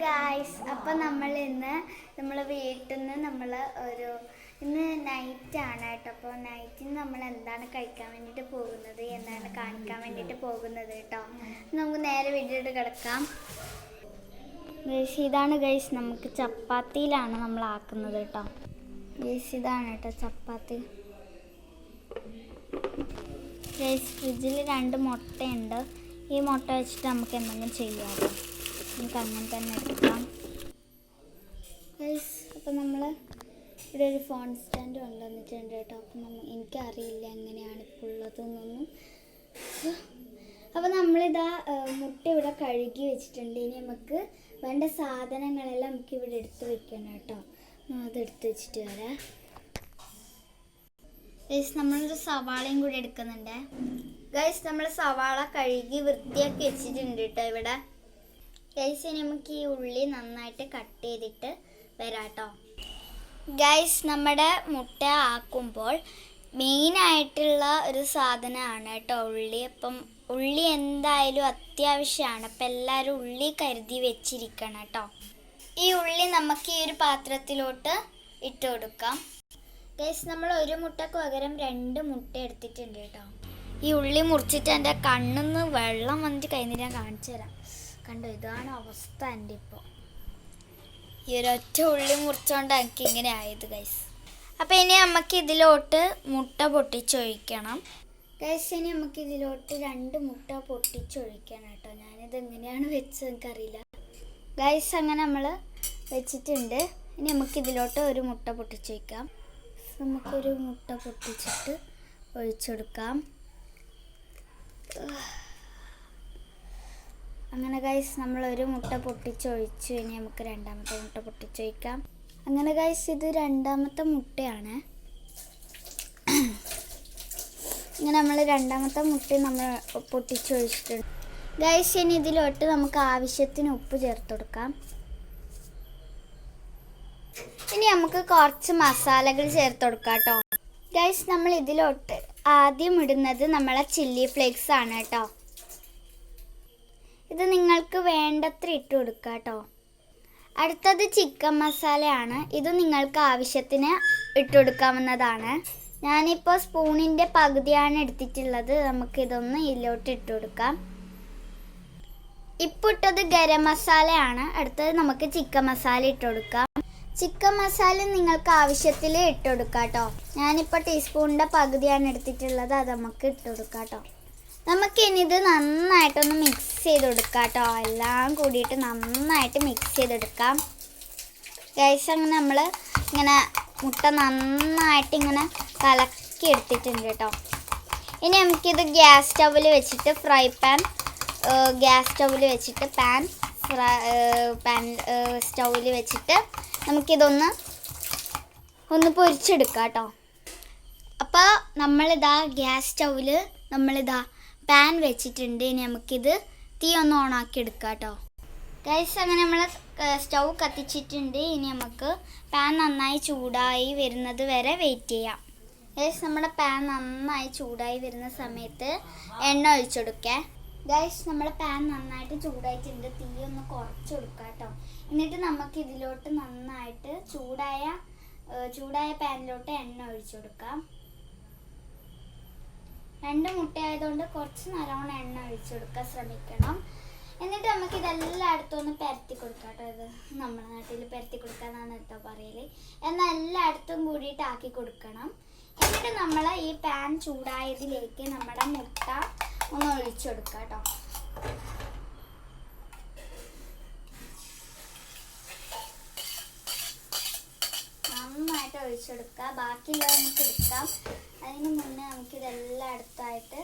Guys, അപ്പം നമ്മൾ വീട്ടിൽ നിന്ന് ഇന്ന് നൈറ്റാണ് കേട്ടോ. അപ്പോൾ നൈറ്റിന് നമ്മൾ എന്താണ് കഴിക്കാൻ വേണ്ടിയിട്ട് പോകുന്നത്, എന്താണ് കാണിക്കാൻ വേണ്ടിയിട്ട് പോകുന്നത് കേട്ടോ. നമുക്ക് നേരെ വീട്ടിലോട്ട് കിടക്കാം. ഗൈസ്, ഇതാണ് ഗൈസ്, നമുക്ക് ചപ്പാത്തിയിലാണ് നമ്മൾ ആക്കുന്നത് കേട്ടോ. ഗൈസ്, ഇതാണ് കേട്ടോ ചപ്പാത്തി. ഗൈസ്, ഫ്രിഡ്ജിൽ 2 മുട്ടയുണ്ട്. ഈ മുട്ട വെച്ചിട്ട് നമുക്ക് എന്തെങ്കിലും ചെയ്യാം. നമുക്ക് അങ്ങനെ തന്നെ എടുക്കാം. ഗൈസ്, അപ്പോൾ നമ്മൾ ഇവിടെ ഒരു ഫോൺ സ്റ്റാൻഡ് കൊണ്ടുവന്നിട്ടുണ്ട് കേട്ടോ. അപ്പം എനിക്കറിയില്ല എങ്ങനെയാണ് ഇപ്പോൾ ഉള്ളതെന്നൊന്നും. അപ്പോൾ നമ്മളിതാ മുട്ട ഇവിടെ കഴുകി വെച്ചിട്ടുണ്ട്. ഇനി നമുക്ക് വേണ്ട സാധനങ്ങളെല്ലാം നമുക്ക് ഇവിടെ എടുത്ത് വെക്കണം കേട്ടോ. അത് എടുത്ത് വെച്ചിട്ട് വരാം. ഗൈസ്, നമ്മളൊരു സവാളയും കൂടി എടുക്കുന്നുണ്ട്. ഗൈസ്, നമ്മൾ സവാള കഴുകി വൃത്തിയാക്കി വെച്ചിട്ടുണ്ട് കേട്ടോ ഇവിടെ. ഗൈസ്, ഇനി നമുക്ക് ഈ ഉള്ളി നന്നായിട്ട് കട്ട് ചെയ്തിട്ട് വരാം കേട്ടോ. ഗൈസ്, നമ്മുടെ മുട്ട ആക്കുമ്പോൾ മെയിനായിട്ടുള്ള ഒരു സാധനമാണ് കേട്ടോ ഉള്ളി. അപ്പം ഉള്ളി എന്തായാലും അത്യാവശ്യമാണ്. അപ്പം എല്ലാവരും ഉള്ളി കരുതി വെച്ചിരിക്കണം കേട്ടോ. ഈ ഉള്ളി നമുക്ക് ഈ ഒരു പാത്രത്തിലോട്ട് ഇട്ട് കൊടുക്കാം. ഗൈസ്, നമ്മൾ ഒരു മുട്ടക്ക് പകരം 2 മുട്ട എടുത്തിട്ടുണ്ട് കേട്ടോ. ഈ ഉള്ളി മുറിച്ചിട്ട് എൻ്റെ കണ്ണിന്ന് വെള്ളം വന്നിട്ട് കഴിഞ്ഞ് ഞാൻ കാണിച്ചു തരാം. കണ്ടോ, ഇതാണ് അവസ്ഥ എൻ്റെ ഇപ്പോൾ. ഈ ഒരൊറ്റ ഉള്ളി മുറിച്ചോണ്ട് എനിക്ക് ഇങ്ങനെ ആയത് ഗൈസ്. അപ്പോൾ ഇനി നമുക്ക് ഇതിലോട്ട് മുട്ട പൊട്ടിച്ചൊഴിക്കണം. ഗൈസ്, ഇനി നമുക്ക് ഇതിലോട്ട് 2 മുട്ട പൊട്ടിച്ചൊഴിക്കണം കേട്ടോ. ഞാനിത് എങ്ങനെയാണ് വെച്ചത് എനിക്കറിയില്ല. ഗൈസ്, അങ്ങനെ നമ്മൾ വെച്ചിട്ടുണ്ട്. ഇനി നമുക്ക് ഇതിലോട്ട് ഒരു മുട്ട പൊട്ടിച്ചൊഴിക്കാം. നമുക്കൊരു മുട്ട പൊട്ടിച്ചിട്ട് ഒഴിച്ചെടുക്കാം. അങ്ങനെ ഗൈസ്, നമ്മളൊരു മുട്ട പൊട്ടിച്ചൊഴിച്ചു. ഇനി നമുക്ക് 2ാമത്തെ മുട്ട പൊട്ടിച്ചൊഴിക്കാം. അങ്ങനെ ഗൈസ്, ഇത് 2ാമത്തെ മുട്ടയാണ്. ഇങ്ങനെ നമ്മൾ 2ാമത്തെ മുട്ട നമ്മൾ പൊട്ടിച്ചൊഴിച്ചിട്ടുണ്ട്. ഗൈസ്, ഇനി ഇതിലോട്ട് നമുക്ക് ആവശ്യത്തിന് ഉപ്പ് ചേർത്ത് കൊടുക്കാം. ഇനി നമുക്ക് കുറച്ച് മസാലകൾ ചേർത്ത് കൊടുക്കാം കേട്ടോ. ഗൈസ്, നമ്മൾ ഇതിലോട്ട് ആദ്യം ഇടുന്നത് നമ്മളെ ചില്ലി ഫ്ലേക്സ് ആണ് കേട്ടോ. ഇത് നിങ്ങൾക്ക് വേണ്ടത്ര ഇട്ട് കൊടുക്കുക കേട്ടോ. അടുത്തത് ചിക്കൻ മസാലയാണ്. ഇത് നിങ്ങൾക്ക് ആവശ്യത്തിന് ഇട്ട് കൊടുക്കാവുന്നതാണ്. ഞാനിപ്പോൾ സ്പൂണിൻ്റെ പകുതിയാണ് എടുത്തിട്ടുള്ളത്. നമുക്കിതൊന്ന് ഇതിലോട്ട് ഇട്ട് കൊടുക്കാം. ഇപ്പോൾ ഇട്ടത് ഗരം മസാലയാണ്. അടുത്തത് നമുക്ക് ചിക്കൻ മസാല ഇട്ട് കൊടുക്കാം. ചിക്കൻ മസാല നിങ്ങൾക്ക് ആവശ്യത്തിൽ ഇട്ട് കൊടുക്കാം കേട്ടോ. ഞാനിപ്പോൾ ടീസ്പൂണിൻ്റെ പകുതിയാണ് എടുത്തിട്ടുള്ളത്. അത് നമുക്ക് ഇട്ട് കൊടുക്കാം കേട്ടോ. നമുക്കിനി ഇത് നന്നായിട്ടൊന്ന് മിക്സ് ചെയ്ത് കൊടുക്കാം കേട്ടോ. എല്ലാം കൂടിയിട്ട് നന്നായിട്ട് മിക്സ് ചെയ്തെടുക്കാം. ഗൈസ്, അങ്ങനെ നമ്മൾ ഇങ്ങനെ മുട്ട നന്നായിട്ട് ഇങ്ങനെ കലക്കി എടുത്തിട്ടുണ്ട് കേട്ടോ. ഇനി നമുക്കിത് ഗ്യാസ് സ്റ്റൗവിൽ വെച്ചിട്ട് സ്റ്റൗവിൽ വെച്ചിട്ട് നമുക്കിതൊന്ന് പൊരിച്ചെടുക്കാം കേട്ടോ. അപ്പോൾ നമ്മളിതാ ഗ്യാസ് സ്റ്റൗവിൽ പാൻ വെച്ചിട്ടുണ്ട്. ഇനി നമുക്കിത് തീ ഒന്ന് ഓണാക്കി എടുക്കാം കേട്ടോ. ഗൈസ്, അങ്ങനെ നമ്മൾ സ്റ്റൗ കത്തിച്ചിട്ടുണ്ട്. ഇനി നമുക്ക് പാൻ നന്നായി ചൂടായി വരുന്നത് വരെ വെയിറ്റ് ചെയ്യാം. ഗൈസ്, നമ്മുടെ പാൻ നന്നായി ചൂടായി വരുന്ന സമയത്ത് എണ്ണ ഒഴിച്ചെടുക്കേ. ഗൈസ്, നമ്മുടെ പാൻ നന്നായിട്ട് ചൂടായിട്ടുണ്ട്. തീ ഒന്ന് കുറച്ച് കൊടുക്കാം കേട്ടോ. എന്നിട്ട് നമുക്ക് ഇതിലോട്ട് നന്നായിട്ട് ചൂടായ പാനിലോട്ട് എണ്ണ ഒഴിച്ചു കൊടുക്കാം. 2 മുട്ട ആയതുകൊണ്ട് കുറച്ച് നല്ലോണം എണ്ണ ഒഴിച്ചു കൊടുക്കാൻ ശ്രമിക്കണം. എന്നിട്ട് നമുക്ക് ഇതെല്ലായിടത്തും ഒന്ന് പരത്തി കൊടുക്കാം കേട്ടോ. ഇത് നമ്മുടെ നാട്ടിൽ പരത്തി കൊടുക്കാന്നാണ് കേട്ടോ പറയല്. എന്നാൽ എല്ലായിടത്തും കൂടിയിട്ട് ആക്കി കൊടുക്കണം. എന്നിട്ട് നമ്മൾ ഈ പാൻ ചൂടായതിലേക്ക് നമ്മുടെ മുട്ട ഒന്ന് ഒഴിച്ചു കൊടുക്കാം കേട്ടോ. നന്നായിട്ട് ഒഴിച്ചെടുക്കുക. ബാക്കിയുള്ളത് നമുക്ക് എടുക്കാം. അതിന് മുന്നേ നമുക്കിതെല്ലായിടത്തായിട്ട്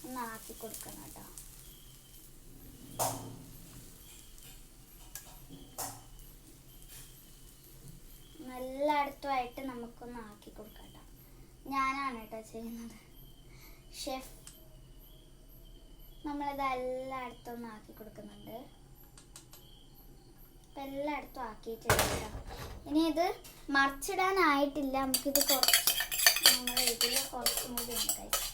ഒന്ന് ആക്കി കൊടുക്കണം കേട്ടോ. എല്ലായിടത്തുമായിട്ട് നമുക്കൊന്ന് ആക്കി കൊടുക്കാം കേട്ടോ. ഞാനാണ് കേട്ടോ ചെയ്യുന്നത്, ഷെഫ്. നമ്മളിത് എല്ലായിടത്തും ഒന്ന് ആക്കി കൊടുക്കുന്നുണ്ട്. അപ്പം എല്ലായിടത്തും ആക്കിയിട്ടുണ്ട് കേട്ടോ. ഇനി ഇത് മറിച്ചിടാനായിട്ടില്ല. നമുക്കിത് ഇതിൽ കുറച്ചും കൂടി ഉണ്ട് കഴിച്ചു.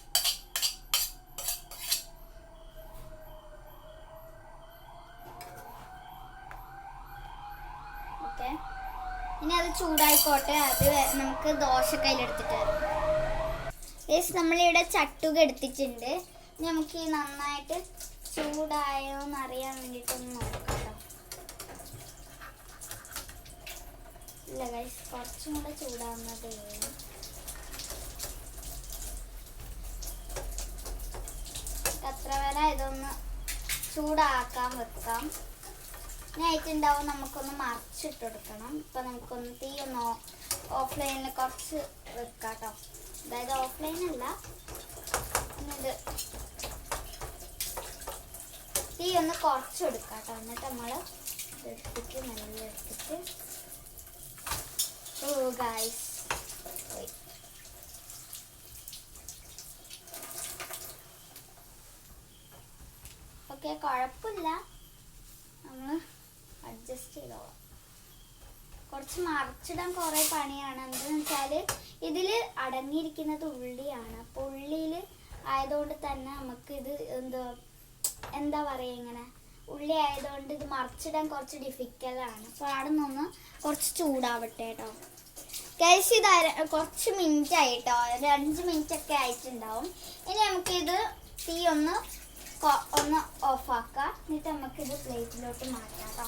ഇനി അത് ചൂടായിക്കോട്ടെ. അത് നമുക്ക് ദോശ കയ്യിലെടുത്തിട്ട് വരാം. നമ്മളിവിടെ ചട്ടുക എടുത്തിട്ടുണ്ട്. ഇനി നമുക്ക് ഈ നന്നായിട്ട് ചൂടായോ എന്ന് അറിയാൻ വേണ്ടിയിട്ടൊന്ന് നോക്കാം കേട്ടോ. ഇല്ല ഗൈസ്, കുറച്ചും കൂടെ ചൂടാവുന്നത്. അത്ര വരെ ഇതൊന്ന് ചൂടാക്കാൻ വെക്കാം. ഇനി ആയിട്ടുണ്ടാവും നമുക്കൊന്ന് മറിച്ചിട്ട് കൊടുക്കണം. ഇപ്പം നമുക്കൊന്ന് തീ ഒന്ന് ഓഫ്ലൈനിൽ കുറച്ച് വെക്കാം കേട്ടോ. അതായത് ഓഫ്ലൈനല്ല, ഇത് തീ ഒന്ന് കുറച്ച് കൊടുക്കാം കേട്ടോ. എന്നിട്ട് നമ്മൾ എടുത്തിട്ട് നല്ല എടുത്തിട്ട് ഗൈസ് ഓക്കെ, കുഴപ്പമില്ല, നമ്മൾ അഡ്ജസ്റ്റ് ചെയ്തോളാം. കുറച്ച് മറിച്ചിടാൻ കുറേ പണിയാണ്. എന്താണെന്ന് വെച്ചാൽ ഇതിൽ അടങ്ങിയിരിക്കുന്നത് ഉള്ളിയാണ്. അപ്പോൾ ഉള്ളിയിൽ ആയതുകൊണ്ട് തന്നെ നമുക്കിത് എന്താ പറയുക, ഇങ്ങനെ ഉള്ളി ആയതുകൊണ്ട് ഇത് മറിച്ചിടാൻ കുറച്ച് ഡിഫിക്കൽട്ടാണ്. അപ്പോൾ അവിടെ നിന്ന് കുറച്ച് ചൂടാവട്ടെ കേട്ടോ. ഗൈസ്, ഇത് കുറച്ച് മിനിറ്റ് ആയിട്ടോ, ഒരു 5 മിനിറ്റ് ഒക്കെ ആയിട്ടുണ്ടാവും. ഇനി നമുക്കിത് തീ ഒന്ന് ഓഫാക്കാം. എന്നിട്ട് നമുക്കിത് പ്ലേറ്റിലോട്ട് മാറ്റാം കേട്ടോ.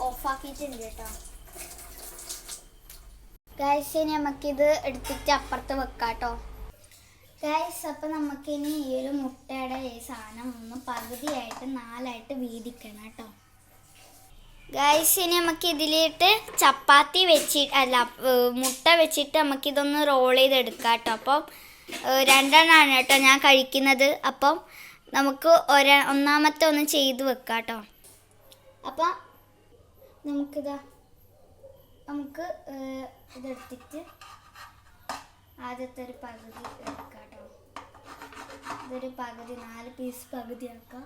ഓഫാക്കിയിട്ടുണ്ട് കേട്ടോ. ഗൈസ്, ഇനി നമുക്കിത് എടുത്തിട്ട് അപ്പുറത്ത് വെക്കാം കേട്ടോ. ഗൈസ്, അപ്പം നമുക്കിനി ഈ ഒരു മുട്ടയുടെ ഈ സാധനം ഒന്ന് പകുതിയായിട്ട് 4ആയിട്ട് വീതിക്കണം കേട്ടോ. ഗൈസ്, ഇനി നമുക്ക് ഇതിലിട്ട് ചപ്പാത്തി മുട്ട വെച്ചിട്ട് നമുക്കിതൊന്ന് റോൾ ചെയ്തെടുക്കാം കേട്ടോ. അപ്പം 2 കേട്ടോ ഞാൻ കഴിക്കുന്നത്. അപ്പം നമുക്ക് ഒന്നാമത്തെ ഒന്ന് ചെയ്ത് വെക്കാം കേട്ടോ. അപ്പം നമുക്ക് ഇതെടുത്തിട്ട് ആദ്യത്തെ ഒരു പകുതി എടുക്കാം കേട്ടോ. ഇതൊരു പകുതി 4 പീസ് പകുതിയാക്കാം.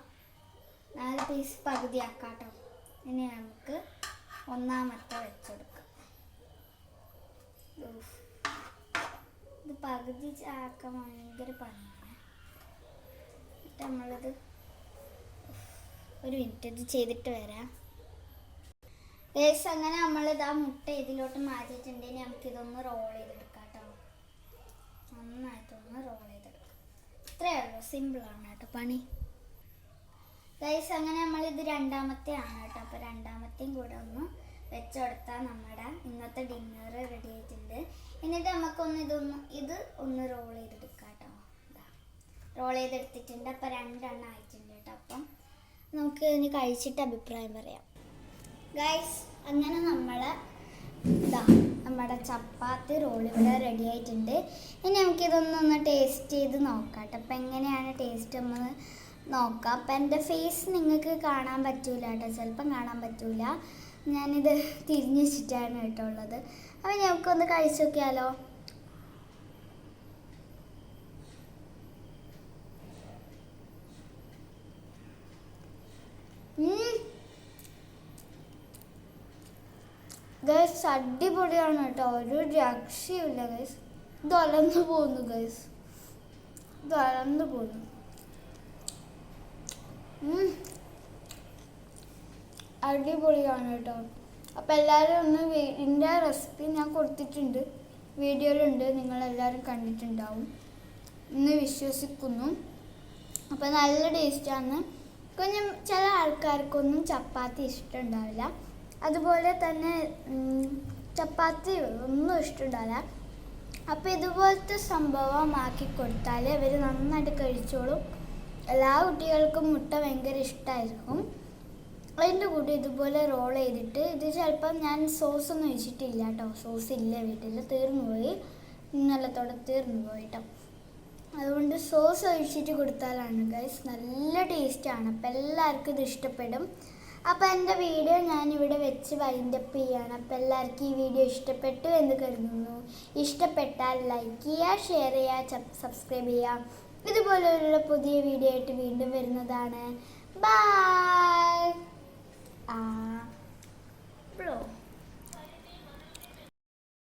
4 പീസ് പകുതിയാക്കാം കേട്ടോ. ഇനി നമുക്ക് ഒന്നാമത്തെ വെച്ചെടുക്കാം. ഇത് പകുതി ആക്കാൻ ഭയങ്കര പണിയാണ്. എന്നിട്ട് നമ്മളിത് ഒരു മിനിറ്റ് ഇത് ചെയ്തിട്ട് വരാം. അങ്ങനെ നമ്മളിത് ആ മുട്ട ഇതിലോട്ട് മാറ്റിയിട്ടുണ്ടെങ്കിൽ നമുക്കിതൊന്ന് റോൾ ചെയ്തെടുക്കാം കേട്ടോ. നന്നായിട്ടൊന്ന് റോൾ ചെയ്തെടുക്കാം. ഇത്രയേ ഉള്ളൂ, സിമ്പിളാണ് കേട്ടോ പണി. ഗൈസ്, അങ്ങനെ നമ്മളിത് 2ാമത്തെ ആണ് കേട്ടോ. അപ്പോൾ 2ാമത്തെയും കൂടെ ഒന്ന് വെച്ചുകൊടുത്താൽ നമ്മുടെ ഇന്നത്തെ ഡിന്നർ റെഡി ആയിട്ടുണ്ട്. എന്നിട്ട് നമുക്കൊന്ന് ഇത് ഒന്ന് റോൾ ചെയ്തെടുക്കാം കേട്ടോ. റോൾ ചെയ്തെടുത്തിട്ടുണ്ട്. അപ്പോൾ 2 ആയിട്ടുണ്ട് കേട്ടോ. അപ്പം നമുക്ക് ഇനി കഴിച്ചിട്ട് അഭിപ്രായം പറയാം. ഗൈസ്, അങ്ങനെ നമ്മുടെ ചപ്പാത്തി റോൾ ഇവിടെ റെഡി ആയിട്ടുണ്ട്. ഇനി നമുക്കിതൊന്നൊന്ന് ടേസ്റ്റ് ചെയ്ത് നോക്കാം കേട്ടോ. അപ്പം എങ്ങനെയാണ് ടേസ്റ്റ് ഒന്ന് നോക്കാം. അപ്പം എൻ്റെ ഫേസ് നിങ്ങൾക്ക് കാണാൻ പറ്റൂല കേട്ടോ, ചിലപ്പം കാണാൻ പറ്റൂല. ഞാനിത് തിരിഞ്ഞ് വെച്ചിട്ടാണ് കേട്ടോ ഉള്ളത്. അപ്പം നമുക്കൊന്ന് കഴിച്ചു നോക്കിയാലോ. ഗൈസ്, അടിപൊളിയാണ് കേട്ടോ, ഒരു രക്ഷയില്ല ഗൈസ്. ഇത് അലന്ന് പോകുന്നു ഗൈസ്, ഇത് അലന്ന് പോകുന്നു. അടിപൊളിയാണ് കേട്ടോ. അപ്പം എല്ലാവരും ഒന്ന് ഇതിൻ്റെ റെസിപ്പി ഞാൻ കൊടുത്തിട്ടുണ്ട്, വീഡിയോയിലുണ്ട്, നിങ്ങളെല്ലാവരും കണ്ടിട്ടുണ്ടാവും എന്ന് വിശ്വസിക്കുന്നു. അപ്പം നല്ല ടേസ്റ്റാണ്. ചില ആൾക്കാർക്കൊന്നും ചപ്പാത്തി ഇഷ്ടമുണ്ടാവില്ല, അതുപോലെ തന്നെ ചപ്പാത്തി ഒന്നും ഇഷ്ടമുണ്ടാവില്ല. അപ്പോൾ ഇതുപോലത്തെ സംഭവം ആക്കി കൊടുത്താൽ അവർ നന്നായിട്ട് കഴിച്ചോളും. എല്ലാ കുട്ടികൾക്കും മുട്ട ഭയങ്കര ഇഷ്ടമായിരിക്കും. അതിൻ്റെ കൂടെ ഇതുപോലെ റോൾ ചെയ്തിട്ട്, ഇത് ചിലപ്പം ഞാൻ സോസൊന്നും ഒഴിച്ചിട്ടില്ല കേട്ടോ, സോസ് ഇല്ല വീട്ടിൽ, തീർന്നുപോയി, ഇന്നലത്തോടെ തീർന്നുപോയി കേട്ടോ. അതുകൊണ്ട് സോസ് ഒഴിച്ചിട്ട് കൊടുത്താലാണ് ഗൈസ് നല്ല ടേസ്റ്റാണ്. അപ്പം എല്ലാവർക്കും ഇത് ഇഷ്ടപ്പെടും. അപ്പോൾ എൻ്റെ വീഡിയോ ഞാനിവിടെ വെച്ച് വൈൻഡപ്പ് ചെയ്യാണ്. അപ്പോൾ എല്ലാവർക്കും ഈ വീഡിയോ ഇഷ്ടപ്പെട്ടു എന്ന് കരുതുന്നു. ഇഷ്ടപ്പെട്ടാൽ ലൈക്ക് ചെയ്യുക, ഷെയർ ചെയ്യുക, സബ്സ്ക്രൈബ് ചെയ്യുക. ഇതുപോലെയുള്ള പുതിയ വീഡിയോ ആയിട്ട് വീണ്ടും വരുന്നതാണ്. ബൈ.